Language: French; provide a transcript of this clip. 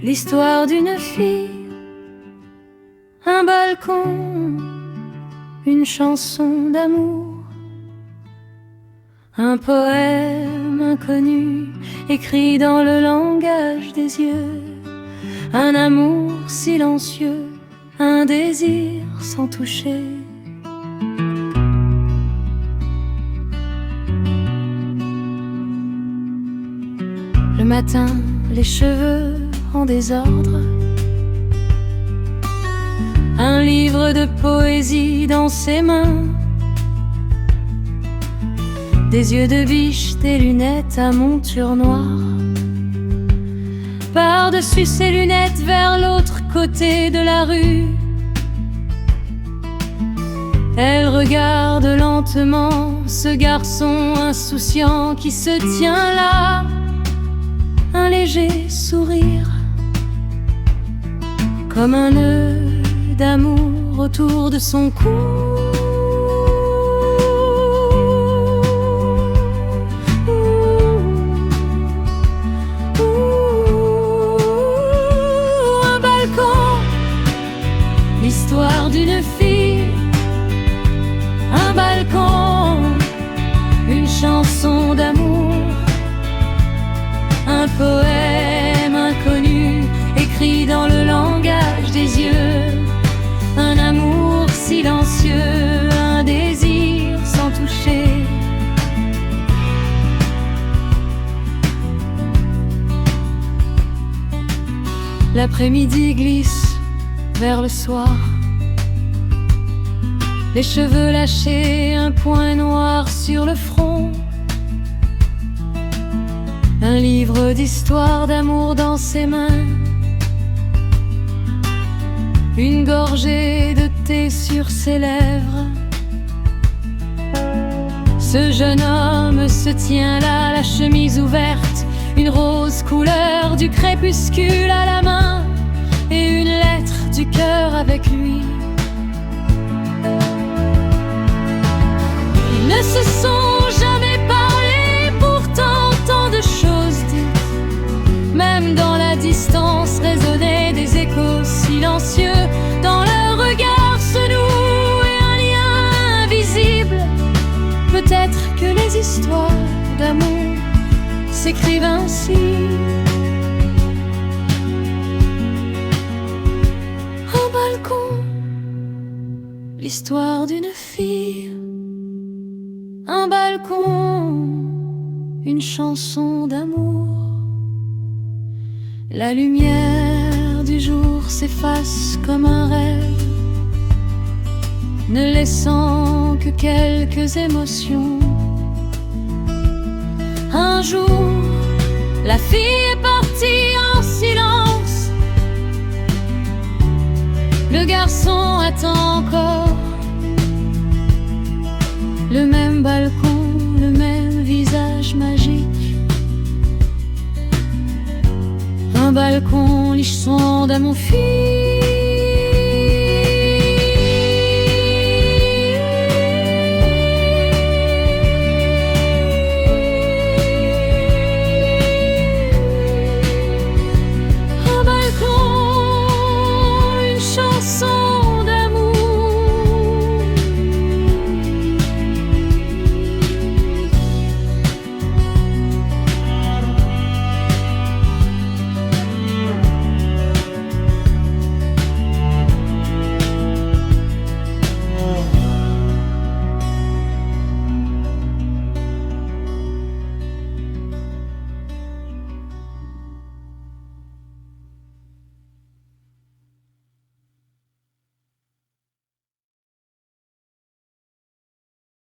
l'histoire d'une fille, un balcon, une chanson d'amour, un poème inconnu écrit dans le langage des yeux, un amour silencieux, un désir sans toucher. Le matin, les cheveux en désordre, un livre de poésie dans ses mains, des yeux de biche, des lunettes à monture noire. Par-dessus ses lunettes vers l'autre côté de la rue, elle regarde lentement ce garçon insouciant qui se tient là, un léger sourire, comme un nœud d'amour autour de son cou. Un balcon, l'histoire d'une fille, un balcon, une chanson d'amour, un poème inconnu écrit dans le langage des yeux, un amour silencieux, un désir sans toucher. L'après-midi glisse vers le soir, les cheveux lâchés, un point noir sur le front, un livre d'histoire d'amour dans ses mains, une gorgée de thé sur ses lèvres. Ce jeune homme se tient là, la chemise ouverte, une rose couleur du crépuscule à la main, et une lettre du cœur avec lui. Ils ne se sont jamais parlé, pourtant tant de choses dites. Même dans la distance résonnaient des échos silencieux. Dans leur regard se nouait un lien invisible. Peut-être que les histoires d'amour s'écrivent ainsi. Un balcon, l'histoire d'une fille, un balcon, une chanson d'amour. La lumière du jour s'efface comme un rêve, ne laissant que quelques émotions. Un jour, la fille est partie en silence, le garçon attend encore. Le même balcon, le même visage magique. Un balcon, l'histoire d'amour fille.